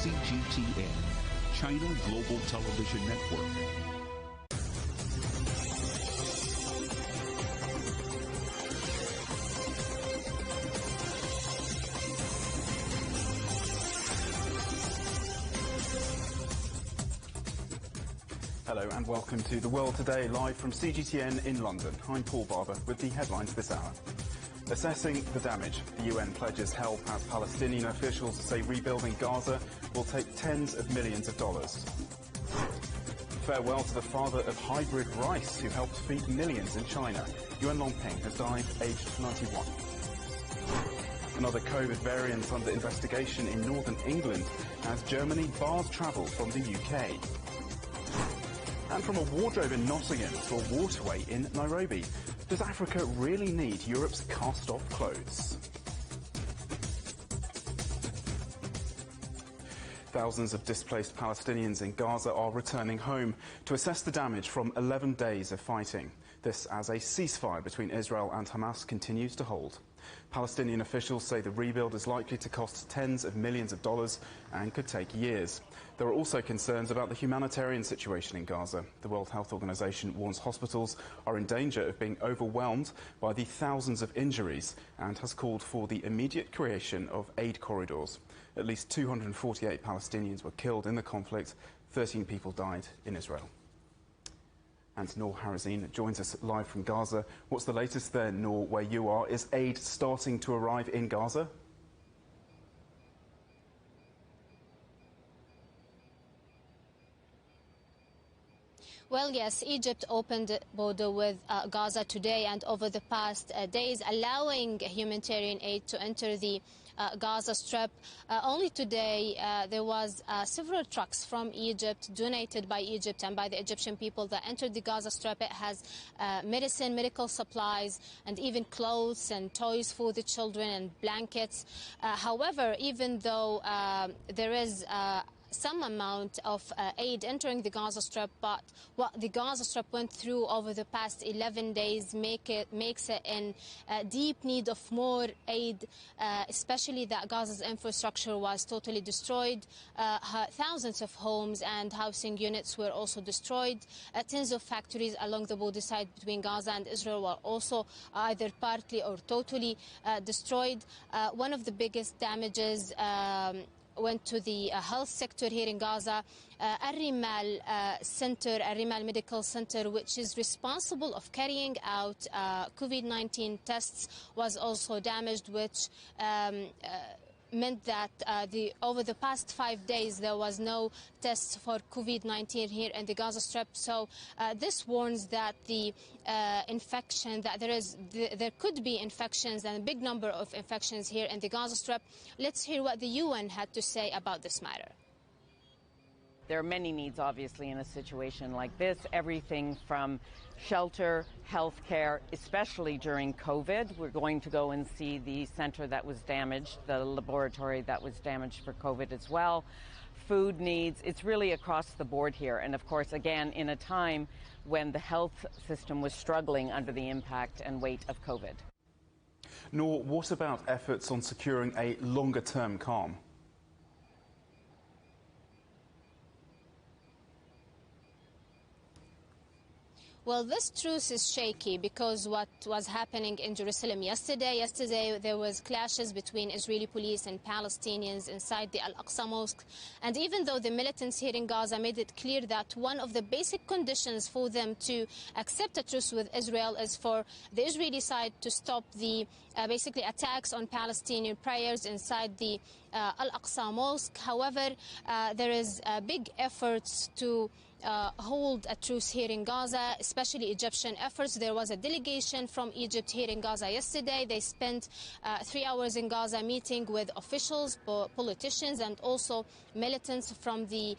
CGTN, China Global Television Network. Hello and welcome to The World Today, live from CGTN in London. I'm Paul Barber with the headlines this hour. Assessing the damage, the UN pledges help as Palestinian officials say rebuilding Gaza will take tens of millions of dollars. Farewell to the father of hybrid rice who helped feed millions in China. Yuan Longping has died aged 91. Another COVID variant under investigation in northern England as Germany bars travel from the UK. And from a wardrobe in Nottingham to a waterway in Nairobi. Does Africa really need Europe's cast-off clothes? Thousands of displaced Palestinians in Gaza are returning home to assess the damage from 11 days of fighting. This as a ceasefire between Israel and Hamas continues to hold. Palestinian officials say the rebuild is likely to cost tens of millions of dollars and could take years. There are also concerns about the humanitarian situation in Gaza. The World Health Organization warns hospitals are in danger of being overwhelmed by the thousands of injuries and has called for the immediate creation of aid corridors. At least 248 Palestinians were killed in the conflict. 13 people died in Israel. And Noor Harazin joins us live from Gaza. What's the latest there, Noor, where you are? Is aid starting to arrive in Gaza? Well, yes, Egypt opened the border with Gaza today and over the past days, allowing humanitarian aid to enter the Gaza Strip. Only today there was several trucks from Egypt, donated by Egypt and by the Egyptian people, that entered the Gaza Strip. It has medicine, medical supplies, and even clothes and toys for the children and blankets. However, even though there is some amount of aid entering the Gaza Strip, but what the Gaza Strip went through over the past 11 days makes it in deep need of more aid, especially that Gaza's infrastructure was totally destroyed. Thousands of homes and housing units were also destroyed. Tens of factories along the border side between Gaza and Israel were also either partly or totally destroyed. One of the biggest damages went to the health sector here in Gaza. Al-Rimal Center, Al-Rimal Medical Center, which is responsible of carrying out COVID-19 tests, was also damaged, which meant that over the past 5 days there was no tests for COVID-19 here in the Gaza Strip. So this warns that the infection, that there could be infections and a big number of infections here in the Gaza Strip. Let's hear what the UN had to say about this matter. There are many needs, obviously, in a situation like this. Everything from shelter, health care, especially during COVID. We're going to go and see the center that was damaged, the laboratory that was damaged for COVID as well. Food needs, it's really across the board here. And of course, again, in a time when the health system was struggling under the impact and weight of COVID. Noor, what about efforts on securing a longer-term calm? Well, this truce is shaky because what was happening in Jerusalem yesterday there was clashes between Israeli police and Palestinians inside the Al-Aqsa Mosque. And even though the militants here in Gaza made it clear that one of the basic conditions for them to accept a truce with Israel is for the Israeli side to stop the basically attacks on Palestinian prayers inside the Al-Aqsa Mosque. However, there is big efforts to hold a truce here in Gaza, especially Egyptian efforts. There was a delegation from Egypt here in Gaza yesterday. They spent 3 hours in Gaza meeting with officials, politicians, and also militants from the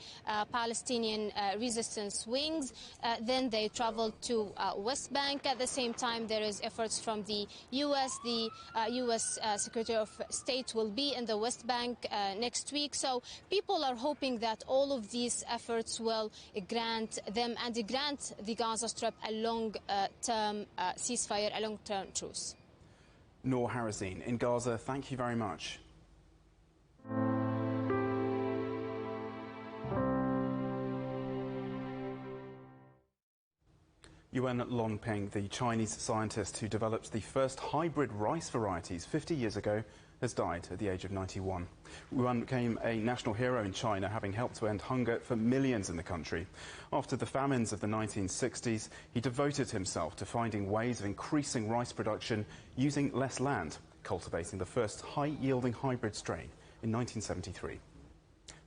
Palestinian resistance wings. Then they traveled to West Bank. At the same time, there is efforts from the U.S. The U.S. Secretary of State will be in the West Bank next week. So people are hoping that all of these efforts will grant them and grant the Gaza Strip a long-term ceasefire, a long-term truce. Noor Harazin in Gaza, thank you very much. Yuan Longping, the Chinese scientist who developed the first hybrid rice varieties 50 years ago, has died at the age of 91. Yuan became a national hero in China, having helped to end hunger for millions in the country. After the famines of the 1960s, he devoted himself to finding ways of increasing rice production using less land, cultivating the first high-yielding hybrid strain in 1973.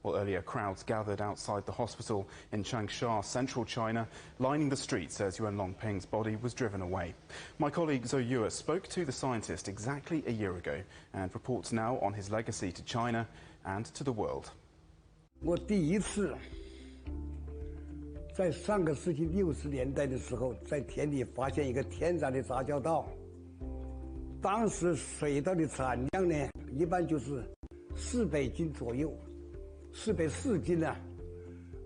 Well, earlier, crowds gathered outside the hospital in Changsha, central China, lining the streets as Yuan Longping's body was driven away. My colleague Zhou Yue spoke to the scientist exactly a year ago and reports now on his legacy to China and to the world. 我第一次在上个世纪60年代的时候，在田里发现一个天然的杂交稻。当时水稻的产量呢，一般就是400斤左右，404斤呢。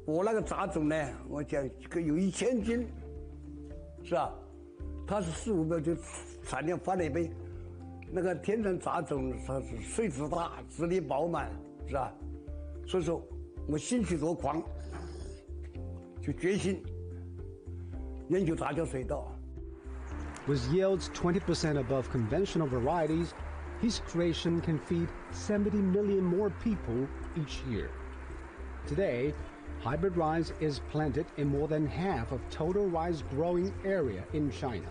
我那个杂种呢，我讲有1000斤，是吧？它是4、500就产量翻了一倍。那个天然杂种它是穗子大，籽粒饱满，是吧？所以说我兴趣若狂，就决心研究杂交水稻。 With yields 20% above conventional varieties, his creation can feed 70 million more people each year. Today, hybrid rice is planted in more than half of total rice growing area in China.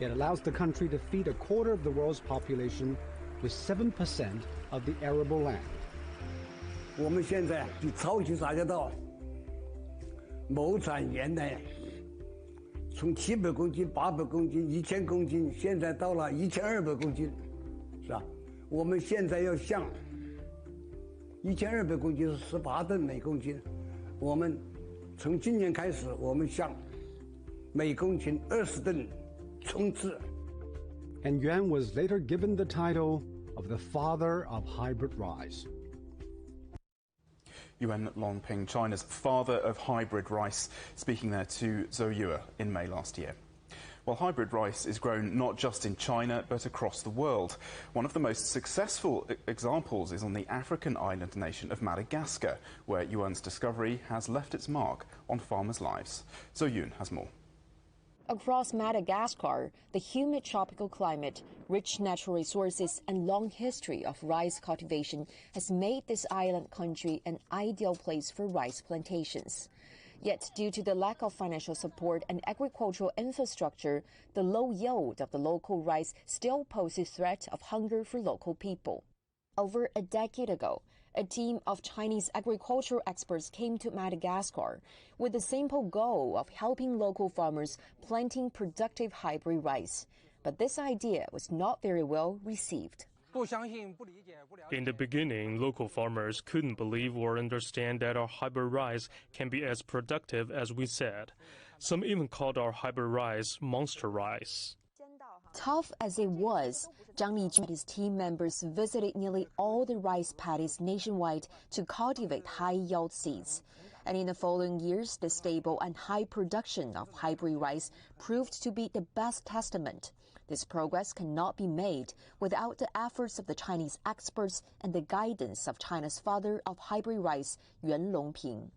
It allows the country to feed a quarter of the world's population with 7% of the arable land. 我们现在的超级杂交稻亩产原来从700公斤、800公斤、1000公斤，现在到了1200公斤，是吧？我们现在要向1200公斤是18吨每公斤，我们从今年开始，我们向每公斤20吨冲刺。And Yuan was later given the title of the father of hybrid rice. Yuan Longping, China's father of hybrid rice, speaking there to Zhou Yue in May last year. Well, hybrid rice is grown not just in China, but across the world. One of the most successful examples is on the African island nation of Madagascar, where Yuan's discovery has left its mark on farmers' lives. Zhou Yun has more. Across Madagascar, the humid tropical climate, rich natural resources, and long history of rice cultivation has made this island country an ideal place for rice plantations. Yet, due to the lack of financial support and agricultural infrastructure, the low yield of the local rice still poses threat of hunger for local people. Over a decade ago, a team of Chinese agricultural experts came to Madagascar with the simple goal of helping local farmers planting productive hybrid rice. But this idea was not very well received. In the beginning, local farmers couldn't believe or understand that our hybrid rice can be as productive as we said. Some even called our hybrid rice monster rice. Tough as it was, Zhang Lijun and his team members visited nearly all the rice paddies nationwide to cultivate high-yield seeds. And in the following years, the stable and high production of hybrid rice proved to be the best testament. This progress cannot be made without the efforts of the Chinese experts and the guidance of China's father of hybrid rice, Yuan Longping.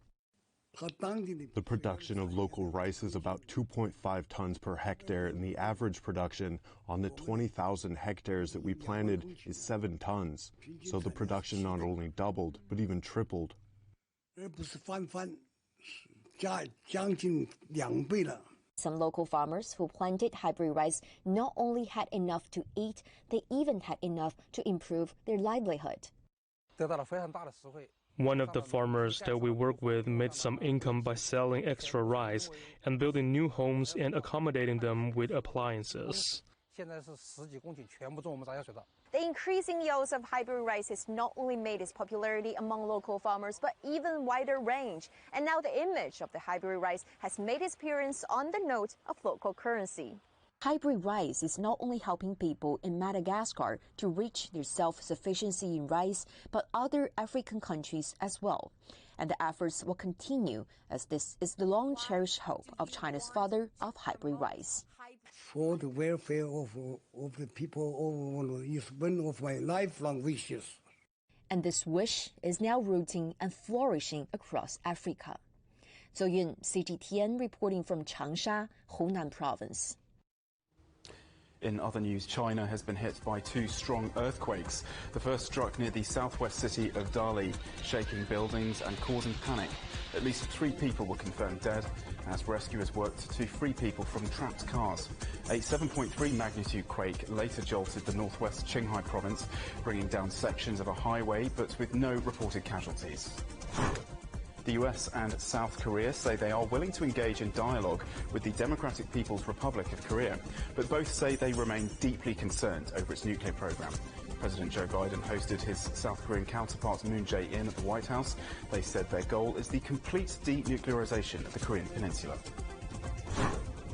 The production of local rice is about 2.5 tons per hectare, and the average production on the 20,000 hectares that we planted is 7 tons. So the production not only doubled, but even tripled. Some local farmers who planted hybrid rice not only had enough to eat, they even had enough to improve their livelihood. One of the farmers that we work with made some income by selling extra rice and building new homes and accommodating them with appliances. The increasing yields of hybrid rice has not only made its popularity among local farmers, but even wider range. And now the image of the hybrid rice has made its appearance on the note of local currency. Hybrid rice is not only helping people in Madagascar to reach their self-sufficiency in rice, but other African countries as well. And the efforts will continue, as this is the long-cherished hope of China's father of hybrid rice. For the welfare of the people is one of my lifelong wishes. And this wish is now rooting and flourishing across Africa. Zhou Yun, CGTN, reporting from Changsha, Hunan Province. In other news, China has been hit by 2 strong earthquakes. The first struck near the southwest city of Dali, shaking buildings and causing panic. At least 3 people were confirmed dead as rescuers worked to free people from trapped cars. A 7.3 magnitude quake later jolted the northwest Qinghai province, bringing down sections of a highway, but with no reported casualties. The US and South Korea say they are willing to engage in dialogue with the Democratic People's Republic of Korea, but both say they remain deeply concerned over its nuclear program. President Joe Biden hosted his South Korean counterpart Moon Jae-in at the White House. They said their goal is the complete denuclearization of the Korean peninsula.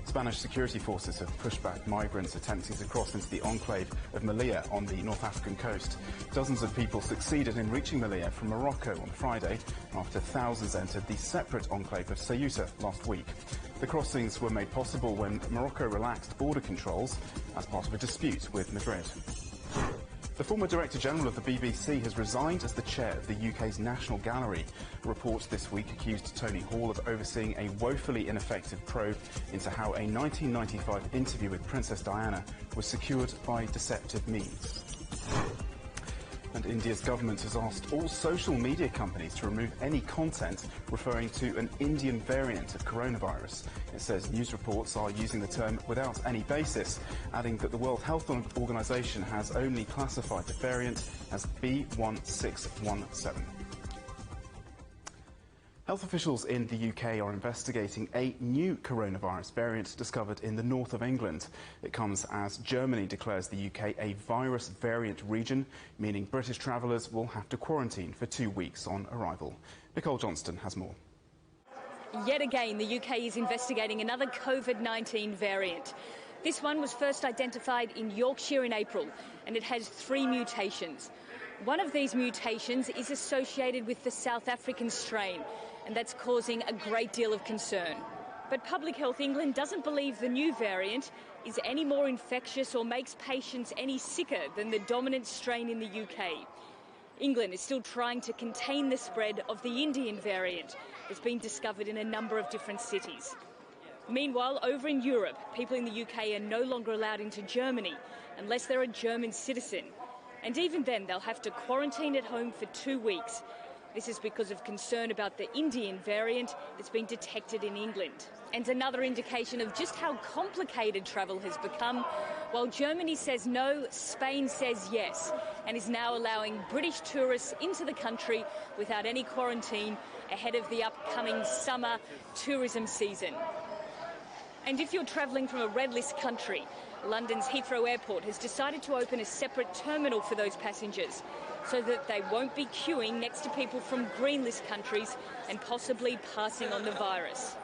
Spanish security forces have pushed back migrants attempting to cross into the enclave of Melilla on the North African coast. Dozens of people succeeded in reaching Melilla from Morocco on Friday after thousands entered the separate enclave of Ceuta last week. The crossings were made possible when Morocco relaxed border controls as part of a dispute with Madrid. The former Director General of the BBC has resigned as the chair of the UK's National Gallery. A report this week accused Tony Hall of overseeing a woefully ineffective probe into how a 1995 interview with Princess Diana was secured by deceptive means. And India's government has asked all social media companies to remove any content referring to an Indian variant of coronavirus. It says news reports are using the term without any basis, adding that the World Health Organization has only classified the variant as B1617. Health officials in the UK are investigating a new coronavirus variant discovered in the north of England. It comes as Germany declares the UK a virus variant region, meaning British travellers will have to quarantine for 2 weeks on arrival. Nicole Johnston has more. Yet again, the UK is investigating another COVID-19 variant. This one was first identified in Yorkshire in April, and it has 3 mutations. One of these mutations is associated with the South African strain, and that's causing a great deal of concern. But Public Health England doesn't believe the new variant is any more infectious or makes patients any sicker than the dominant strain in the UK. England is still trying to contain the spread of the Indian variant that's been discovered in a number of different cities. Meanwhile, over in Europe, people in the UK are no longer allowed into Germany unless they're a German citizen. And even then, they'll have to quarantine at home for 2 weeks. This is because of concern about the Indian variant that's been detected in England. And another indication of just how complicated travel has become. While Germany says no, Spain says yes, and is now allowing British tourists into the country without any quarantine ahead of the upcoming summer tourism season. And if you're travelling from a red list country, London's Heathrow Airport has decided to open a separate terminal for those passengers so that they won't be queuing next to people from green list countries and possibly passing on the virus.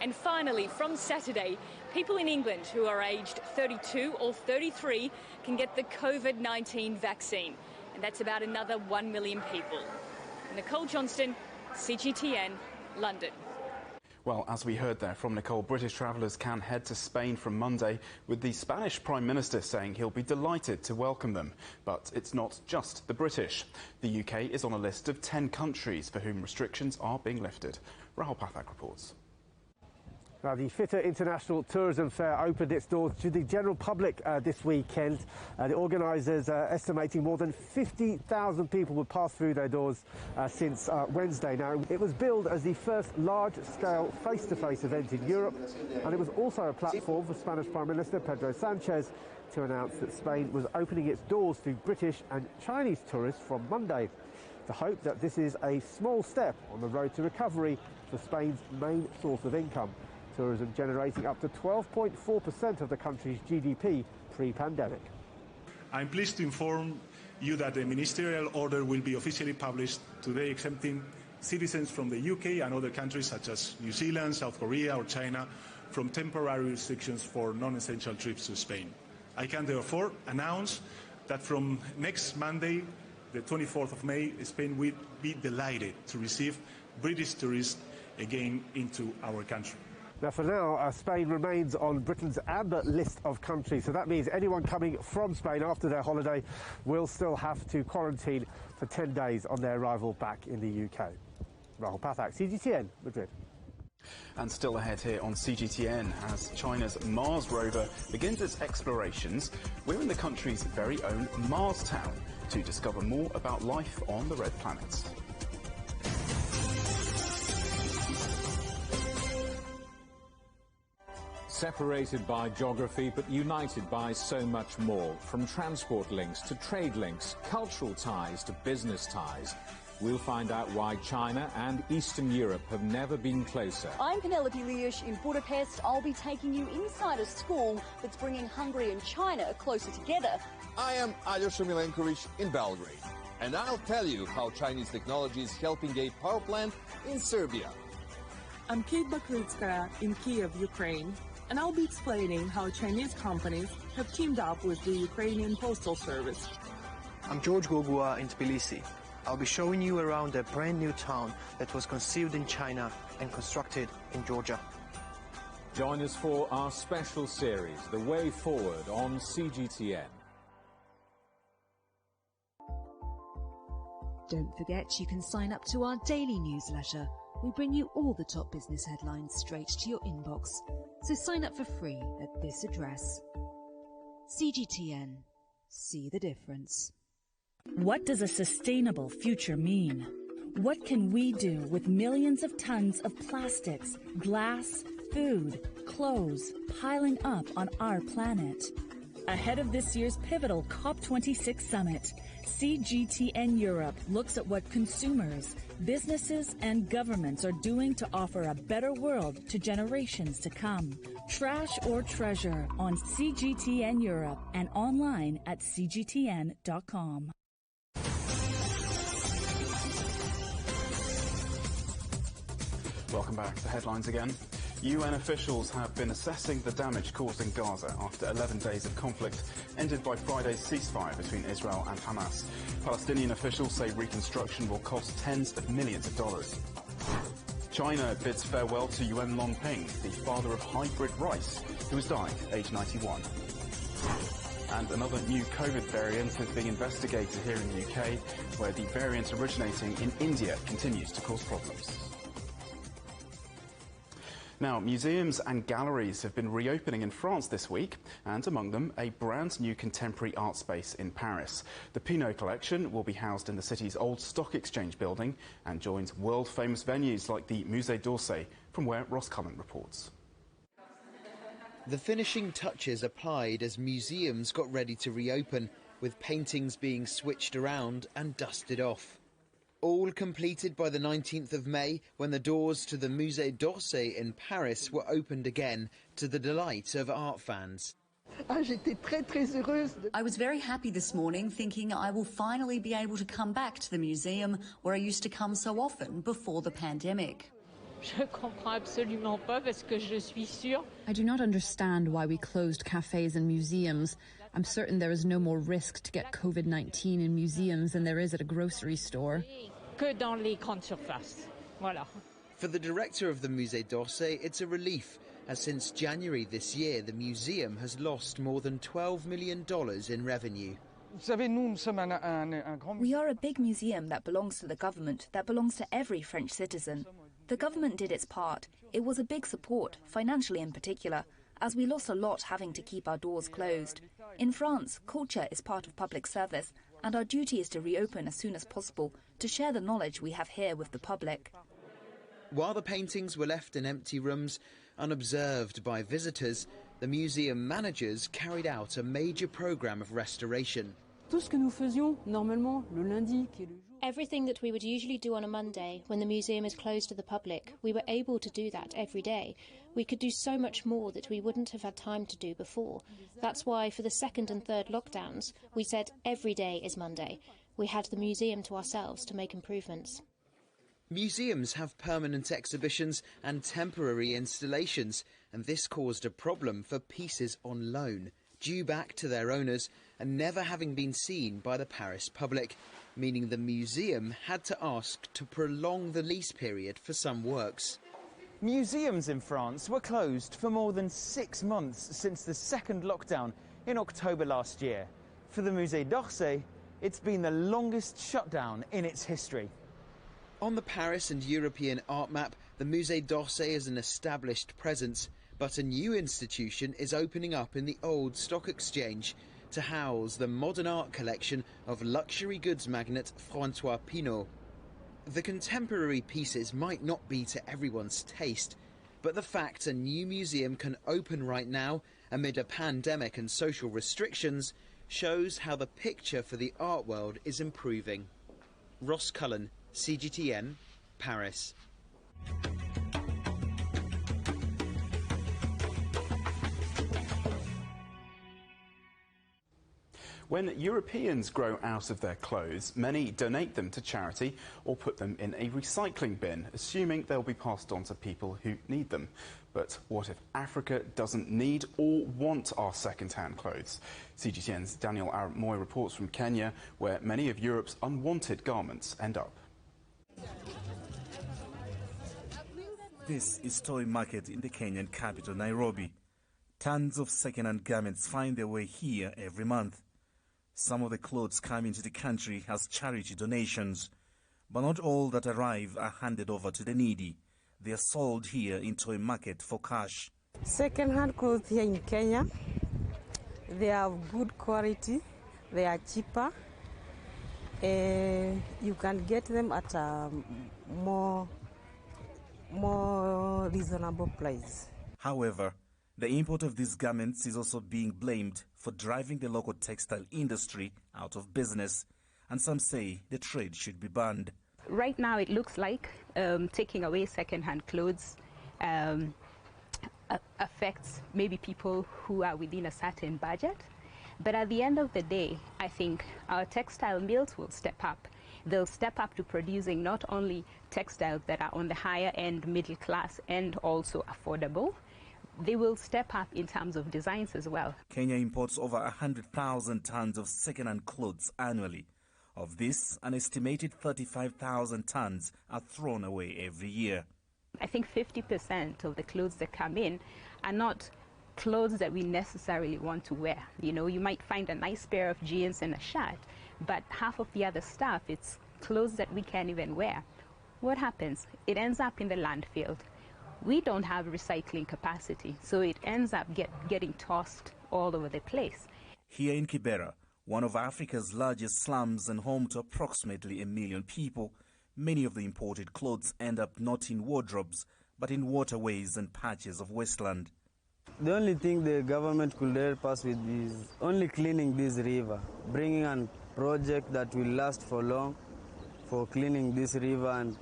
And finally, from Saturday, people in England who are aged 32 or 33 can get the COVID-19 vaccine, and that's about another 1 million people. Nicole Johnston, CGTN, London. Well, as we heard there from Nicole, British travellers can head to Spain from Monday, with the Spanish Prime Minister saying he'll be delighted to welcome them. But it's not just the British. The UK is on a list of 10 countries for whom restrictions are being lifted. Rahul Pathak reports. Now, the FITA International Tourism Fair opened its doors to the general public this weekend. The organisers are estimating more than 50,000 people will pass through their doors since Wednesday. Now, it was billed as the first large-scale face-to-face event in Europe, and it was also a platform for Spanish Prime Minister Pedro Sanchez to announce that Spain was opening its doors to British and Chinese tourists from Monday. The hope that this is a small step on the road to recovery for Spain's main source of income. Tourism generating up to 12.4% of the country's GDP pre-pandemic. I'm pleased to inform you that the ministerial order will be officially published today, exempting citizens from the UK and other countries such as New Zealand, South Korea or China from temporary restrictions for non-essential trips to Spain. I can therefore announce that from next Monday, the 24th of May, Spain will be delighted to receive British tourists again into our country. Now, for now, Spain remains on Britain's amber list of countries, so that means anyone coming from Spain after their holiday will still have to quarantine for 10 days on their arrival back in the UK. Rahul Pathak, CGTN, Madrid. And still ahead here on CGTN, as China's Mars rover begins its explorations, we're in the country's very own Mars town to discover more about life on the red planet. Separated by geography, but united by so much more. From transport links to trade links, cultural ties to business ties. We'll find out why China and Eastern Europe have never been closer. I'm Penelope Liush in Budapest. I'll be taking you inside a school that's bringing Hungary and China closer together. I am Aljosha Milenkovic in Belgrade. And I'll tell you how Chinese technology is helping a power plant in Serbia. I'm Kate Baklitskaya in Kiev, Ukraine. And I'll be explaining how Chinese companies have teamed up with the Ukrainian Postal Service. I'm George Gogua in Tbilisi. I'll be showing you around a brand new town that was conceived in China and constructed in Georgia. Join us for our special series, The Way Forward, on CGTN. Don't forget you can sign up to our daily newsletter. We bring you all the top business headlines straight to your inbox. So sign up for free at this address. CGTN. See the difference. What does a sustainable future mean? What can we do with millions of tons of plastics, glass, food, clothes piling up on our planet? Ahead of this year's pivotal COP26 summit, CGTN Europe looks at what consumers, businesses and governments are doing to offer a better world to generations to come. Trash or Treasure on CGTN Europe and online at cgtn.com. Welcome back to the headlines again. UN officials have been assessing the damage caused in Gaza after 11 days of conflict ended by Friday's ceasefire between Israel and Hamas. Palestinian officials say reconstruction will cost tens of millions of dollars. China bids farewell to Yuan Longping, the father of hybrid rice, who has died, aged 91. And another new COVID variant is being investigated here in the UK, where the variant originating in India continues to cause problems. Now, museums and galleries have been reopening in France this week, and among them, a brand new contemporary art space in Paris. The Pinot collection will be housed in the city's old stock exchange building and joins world-famous venues like the Musée d'Orsay, from where Ross Cullen reports. The finishing touches applied as museums got ready to reopen, with paintings being switched around and dusted off. All completed by the 19th of May, when the doors to the Musée d'Orsay in Paris were opened again, to the delight of art fans. I was very happy this morning, thinking I will finally be able to come back to the museum where I used to come so often before the pandemic. I do not understand why we closed cafes and museums. I'm certain there is no more risk to get COVID-19 in museums than there is at a grocery store. For the director of the Musée d'Orsay, it's a relief, as since January this year, the museum has lost more than $12 million in revenue. We are a big museum that belongs to the government, that belongs to every French citizen. The government did its part. It was a big support, financially in particular, as we lost a lot having to keep our doors closed. In France, culture is part of public service, and our duty is to reopen as soon as possible to share the knowledge we have here with the public. While the paintings were left in empty rooms, unobserved by visitors, the museum managers carried out a major programme of restoration. Everything that we would usually do on a Monday when the museum is closed to the public, we were able to do that every day. We could do so much more that we wouldn't have had time to do before. That's why for the second and third lockdowns, we said every day is Monday. We had the museum to ourselves to make improvements. Museums have permanent exhibitions and temporary installations, and this caused a problem for pieces on loan, due back to their owners and never having been seen by the Paris public, meaning the museum had to ask to prolong the lease period for some works. Museums in France were closed for more than 6 months since the second lockdown in October last year. For the Musée d'Orsay, it's been the longest shutdown in its history. On the Paris and European art map, the Musée d'Orsay is an established presence, but a new institution is opening up in the old stock exchange to house the modern art collection of luxury goods magnate François Pinault. The contemporary pieces might not be to everyone's taste, but the fact a new museum can open right now amid a pandemic and social restrictions shows how the picture for the art world is improving. Ross Cullen, CGTN, Paris. When Europeans grow out of their clothes, many donate them to charity or put them in a recycling bin, assuming they'll be passed on to people who need them. But what if Africa doesn't need or want our second-hand clothes? CGTN's Daniel Moy reports from Kenya, where many of Europe's unwanted garments end up. This is Toy Market in the Kenyan capital, Nairobi. Tons of second-hand garments find their way here every month. Some of the clothes come into the country as charity donations, but not all that arrive are handed over to the needy. They are sold here in Toy Market for cash. Second-hand clothes here in Kenya, they are of good quality, they are cheaper, you can get them at a more reasonable price. However, the import of these garments is also being blamed for driving the local textile industry out of business, and some say the trade should be banned. Right now it looks like taking away second-hand clothes affects maybe people who are within a certain budget, but at the end of the day, I think our textile mills will step up. They'll step up to producing not only textiles that are on the higher end, middle class, and also affordable. They will step up in terms of designs as well. Kenya imports over 100,000 tons of second-hand clothes annually. Of this, an estimated 35,000 tons are thrown away every year. I think 50% of the clothes that come in are not clothes that we necessarily want to wear. You know, you might find a nice pair of jeans and a shirt, but half of the other stuff, it's clothes that we can't even wear. What happens? It ends up in the landfill. We don't have recycling capacity, so it ends up getting tossed all over the place. Here in Kibera, one of Africa's largest slums and home to approximately 1 million people, many of the imported clothes end up not in wardrobes, but in waterways and patches of wasteland. The only thing the government could help us with is only cleaning this river, bringing a project that will last for long for cleaning this river and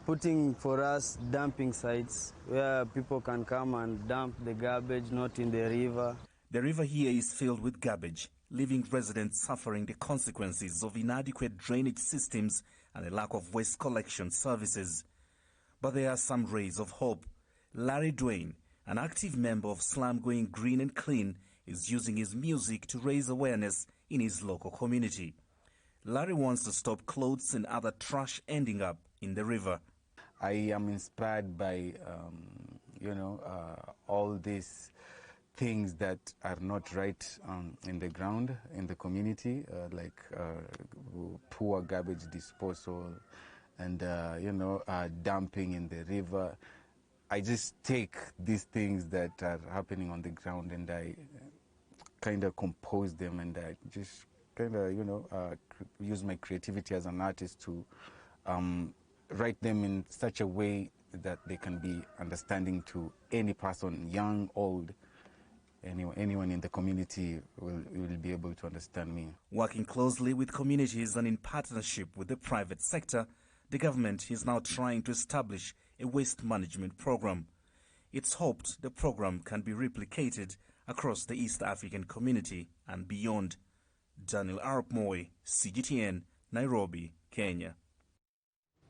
putting for us dumping sites where people can come and dump the garbage, not in the river. The river here is filled with garbage, leaving residents suffering the consequences of inadequate drainage systems and a lack of waste collection services. But there are some rays of hope. Larry Dwayne, an active member of Slum Going Green and Clean, is using his music to raise awareness in his local community. Larry wants to stop clothes and other trash ending up in the river. I am inspired by, all these things that are not right in the ground, in the community, like poor garbage disposal and, dumping in the river. I just take these things that are happening on the ground and I kind of compose them and I just kind of, use my creativity as an artist to write them in such a way that they can be understanding to any person, young, old, anyone in the community will be able to understand me. Working closely with communities and in partnership with the private sector, the government is now trying to establish a waste management program. It's hoped the program can be replicated across the East African community and beyond. Daniel Moy, CGTN, Nairobi, Kenya.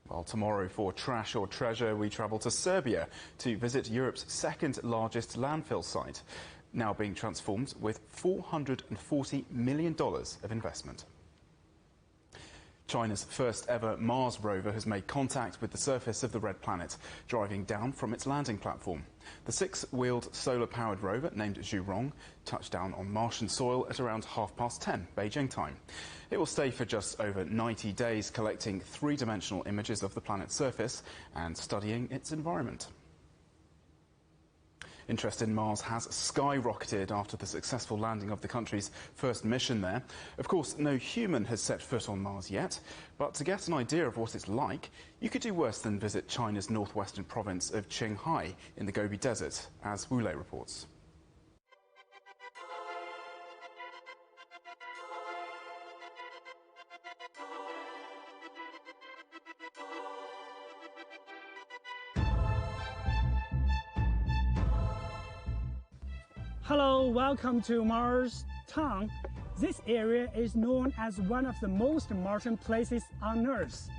Well, tomorrow for Trash or Treasure, we travel to Serbia to visit Europe's second largest landfill site, now being transformed with $440 million of investment. China's first ever Mars rover has made contact with the surface of the red planet, driving down from its landing platform. The six-wheeled solar-powered rover, named Zhurong, touched down on Martian soil at around 10:30 Beijing time. It will stay for just over 90 days, collecting three-dimensional images of the planet's surface and studying its environment. Interest in Mars has skyrocketed after the successful landing of the country's first mission there. Of course, no human has set foot on Mars yet, but to get an idea of what it's like, you could do worse than visit China's northwestern province of Qinghai in the Gobi Desert, as Wu Lei reports. Hello, welcome to Mars Town. This area is known as one of the most Martian places on Earth.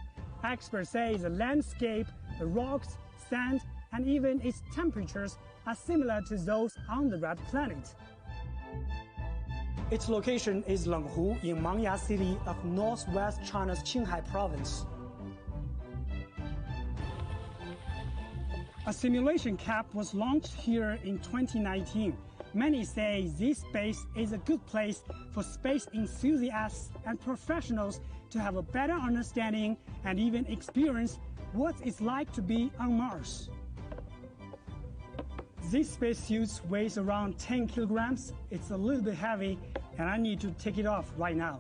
Experts say the landscape, the rocks, sand, and even its temperatures are similar to those on the red planet. Its location is Lenghu in Mangya City of northwest China's Qinghai province. A simulation camp was launched here in 2019. Many say this space is a good place for space enthusiasts and professionals to have a better understanding and even experience what it's like to be on Mars. This spacesuit weighs around 10 kilograms. It's a little bit heavy, and I need to take it off right now.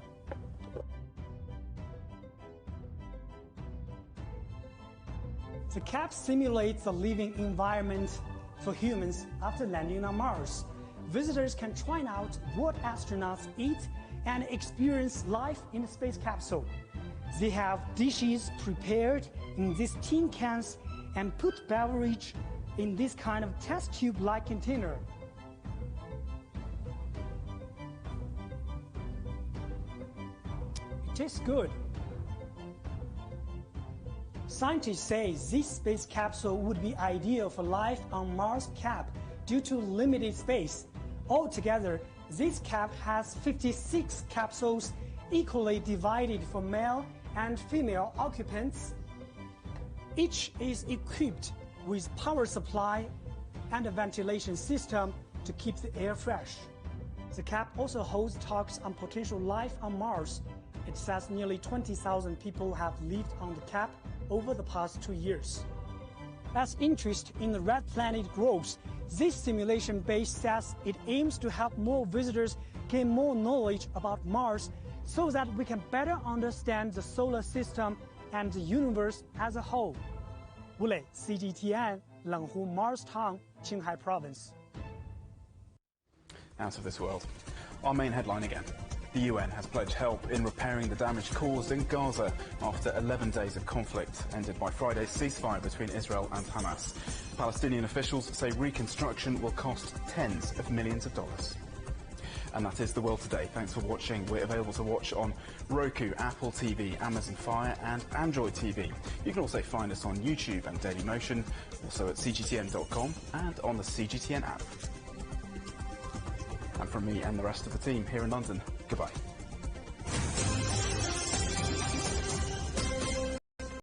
The cap simulates a living environment for humans after landing on Mars. Visitors can try out what astronauts eat and experience life in the space capsule. They have dishes prepared in these tin cans and put beverage in this kind of test tube-like container. It tastes good. Scientists say this space capsule would be ideal for life on Mars cap due to limited space. Altogether, this cap has 56 capsules equally divided for male and female occupants. Each is equipped with power supply and a ventilation system to keep the air fresh. The cap also holds talks on potential life on Mars. It says nearly 20,000 people have lived on the cap over the past 2 years. As interest in the red planet grows, this simulation base says it aims to help more visitors gain more knowledge about Mars so that we can better understand the solar system and the universe as a whole. Wu Lei, CGTN, Lenghu, Mars Town, Qinghai Province. Out of this world. Our main headline again. The UN has pledged help in repairing the damage caused in Gaza after 11 days of conflict, ended by Friday's ceasefire between Israel and Hamas. Palestinian officials say reconstruction will cost tens of millions of dollars. And that is The World Today. Thanks for watching. We're available to watch on Roku, Apple TV, Amazon Fire and Android TV. You can also find us on YouTube and Dailymotion, also at cgtn.com and on the CGTN app. And from me and the rest of the team here in London, goodbye.